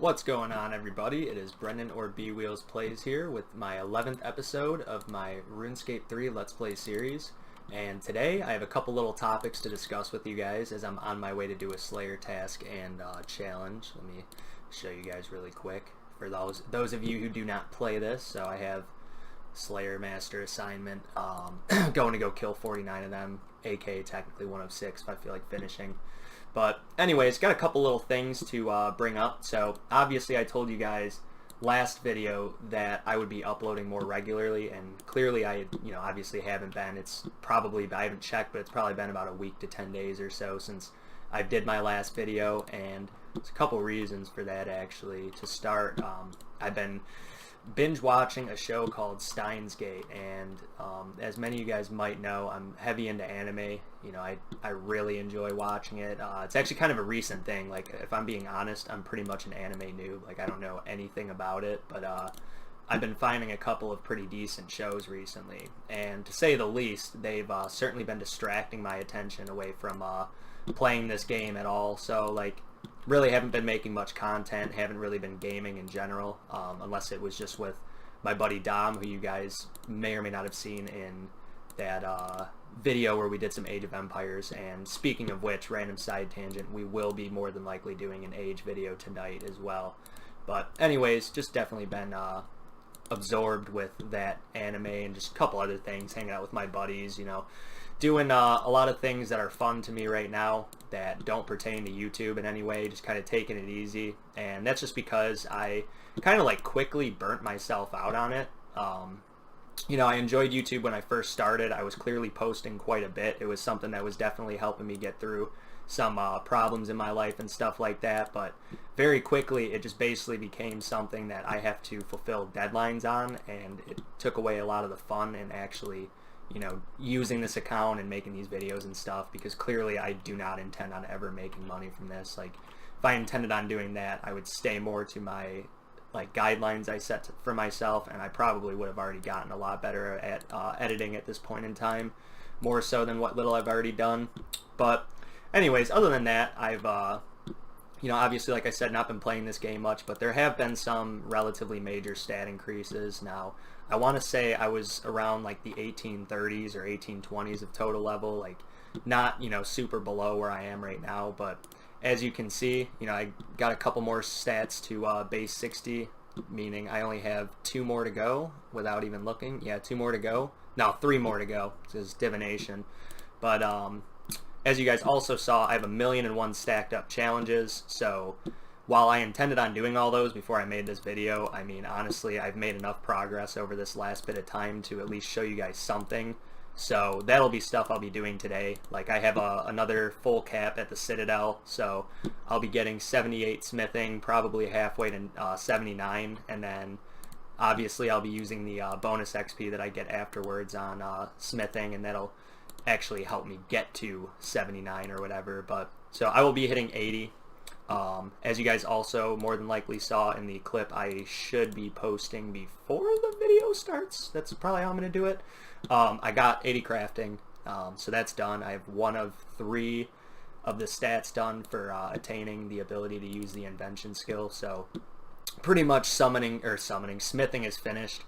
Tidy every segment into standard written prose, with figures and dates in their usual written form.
What's going on, everybody? It is Brendan or B Wheels Plays here with my 11th episode of my RuneScape 3 Let's Play series. And today I have a couple little topics to discuss with you guys as I'm on my way to do a Slayer task and challenge. Let me show you guys really quick for those of you who do not play this. So I have Slayer Master assignment, going to go kill 49 of them, aka technically 106 if I feel like finishing. But anyways, got a couple little things to bring up. So obviously I told you guys last video that I would be uploading more regularly, and clearly I obviously haven't been. It's probably, I haven't checked, but it's probably been about a week to 10 days or so since I did my last video, and there's a couple reasons for that actually. To start, I've been binge watching a show called Stein's Gate, and as many of you guys might know, I'm heavy into anime. I really enjoy watching it. It's actually kind of a recent thing. Like, if I'm being honest, I'm pretty much an anime noob. Like, I don't know anything about it, but I've been finding a couple of pretty decent shows recently, and to say the least, they've certainly been distracting my attention away from playing this game at all. So, like, really haven't been making much content, haven't really been gaming in general, unless it was just with my buddy Dom, who you guys may or may not have seen in that video where we did some Age of Empires. And speaking of which, random side tangent, we will be more than likely doing an Age video tonight as well. But anyways, just definitely been absorbed with that anime and just a couple other things, hanging out with my buddies, doing a lot of things that are fun to me right now that don't pertain to YouTube in any way, just kind of taking it easy. And that's just because I kind of like quickly burnt myself out on it. I enjoyed YouTube when I first started. I was clearly posting quite a bit. It was something that was definitely helping me get through some problems in my life and stuff like that, but very quickly it just basically became something that I have to fulfill deadlines on, and it took away a lot of the fun and actually using this account and making these videos and stuff, because clearly I do not intend on ever making money from this. Like, if I intended on doing that, I would stay more to my guidelines I set for myself, and I probably would have already gotten a lot better at editing at this point in time, more so than what little I've already done. But anyways, other than that, I've obviously, like I said, not been playing this game much, but there have been some relatively major stat increases. Now, I want to say I was around like the 1830s or 1820s of total level, like not, super below where I am right now, but as you can see, I got a couple more stats to base 60, meaning I only have 2 more to go without even looking. Yeah, 2 more to go. No, 3 more to go. This is divination. But as you guys also saw, I have 1,000,001 stacked up challenges, so while I intended on doing all those before I made this video, I mean, honestly, I've made enough progress over this last bit of time to at least show you guys something. So that'll be stuff I'll be doing today. Like, I have another full cap at the Citadel, so I'll be getting 78 smithing, probably halfway to 79, and then obviously I'll be using the bonus XP that I get afterwards on smithing, and that'll actually help me get to 79 or whatever. But so I will be hitting 80. As you guys also more than likely saw in the clip I should be posting before the video starts. That's probably how I'm going to do it. I got 80 crafting, so that's done. I have 1 of 3 of the stats done for attaining the ability to use the invention skill. So pretty much smithing is finished.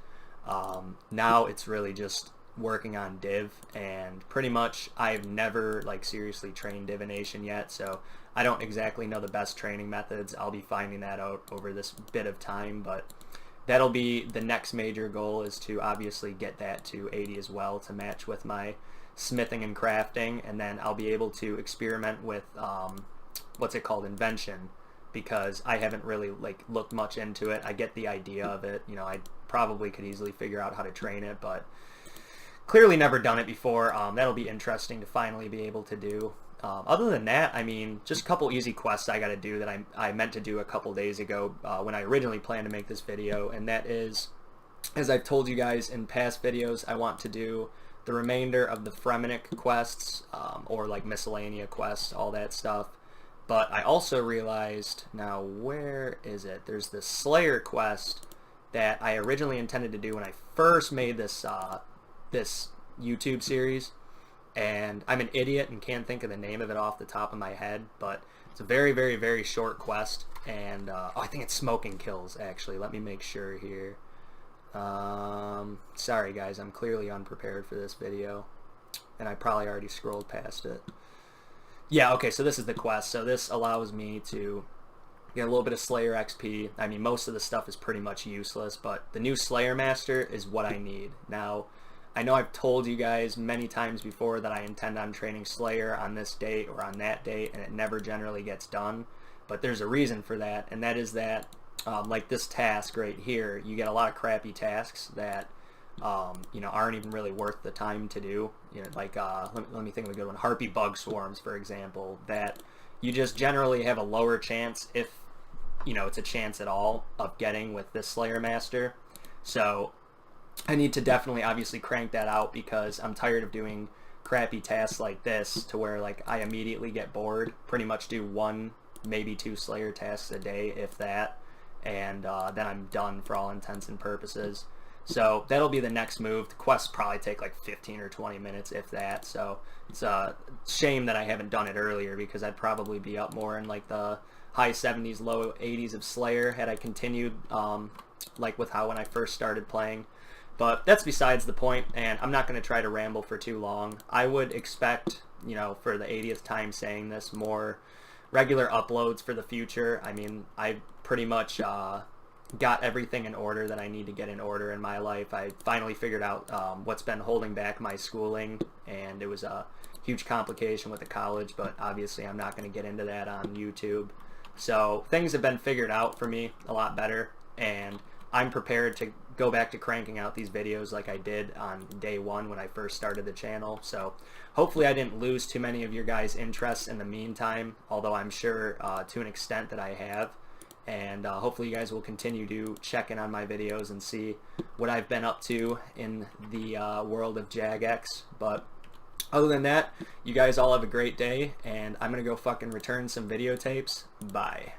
Now it's really just working on div, and pretty much I've never seriously trained divination yet, so I don't exactly know the best training methods. I'll be finding that out over this bit of time, but that'll be the next major goal, is to obviously get that to 80 as well to match with my smithing and crafting, and then I'll be able to experiment with what's it called, invention, because I haven't really looked much into it. I get the idea of it. I probably could easily figure out how to train it, but clearly never done it before. That'll be interesting to finally be able to do. Other than that, I mean, just a couple easy quests I got to do that I meant to do a couple days ago when I originally planned to make this video, and that is, as I've told you guys in past videos, I want to do the remainder of the Fremenic quests, or miscellanea quests, all that stuff. But I also realized, now where is it? There's this Slayer quest that I originally intended to do when I first made this this YouTube series, and I'm an idiot and can't think of the name of it off the top of my head, but It's a very, very, very short quest, and oh, I think it's smoking kills, actually. Let me make sure here. Sorry guys, I'm clearly unprepared for this video, and I probably already scrolled past it. Yeah, okay, so this is the quest. So this allows me to get a little bit of Slayer XP. I mean, most of the stuff is pretty much useless, but the new Slayer Master is what I need. Now, I know I've told you guys many times before that I intend on training Slayer on this date or on that date, and it never generally gets done. But there's a reason for that, and that is that, like this task right here, you get a lot of crappy tasks that, you know, aren't even really worth the time to do. You know, like, let me think of a good one. Harpy Bug Swarms, for example, that you just generally have a lower chance, if, you know, it's a chance at all, of getting with this Slayer Master. So I need to definitely obviously crank that out, because I'm tired of doing crappy tasks like this to where like I immediately get bored, pretty much do 1, maybe 2 Slayer tasks a day, if that, and then I'm done for all intents and purposes. So that'll be the next move. The quests probably take like 15 or 20 minutes, if that, so it's a shame that I haven't done it earlier, because I'd probably be up more in like the high 70s, low 80s of Slayer had I continued like with how when I first started playing. But that's besides the point, and I'm not going to try to ramble for too long. I would expect, you know, for the 80th time saying this, more regular uploads for the future. I mean, I pretty much got everything in order that I need to get in order in my life. I finally figured out what's been holding back my schooling, and it was a huge complication with the college, but obviously I'm not going to get into that on YouTube. So things have been figured out for me a lot better, and I'm prepared to go back to cranking out these videos like I did on day 1 when I first started the channel. So hopefully I didn't lose too many of your guys' interests in the meantime, although I'm sure to an extent that I have. And hopefully you guys will continue to check in on my videos and see what I've been up to in the world of Jagex. But other than that, you guys all have a great day, and I'm gonna go fucking return some videotapes. Bye.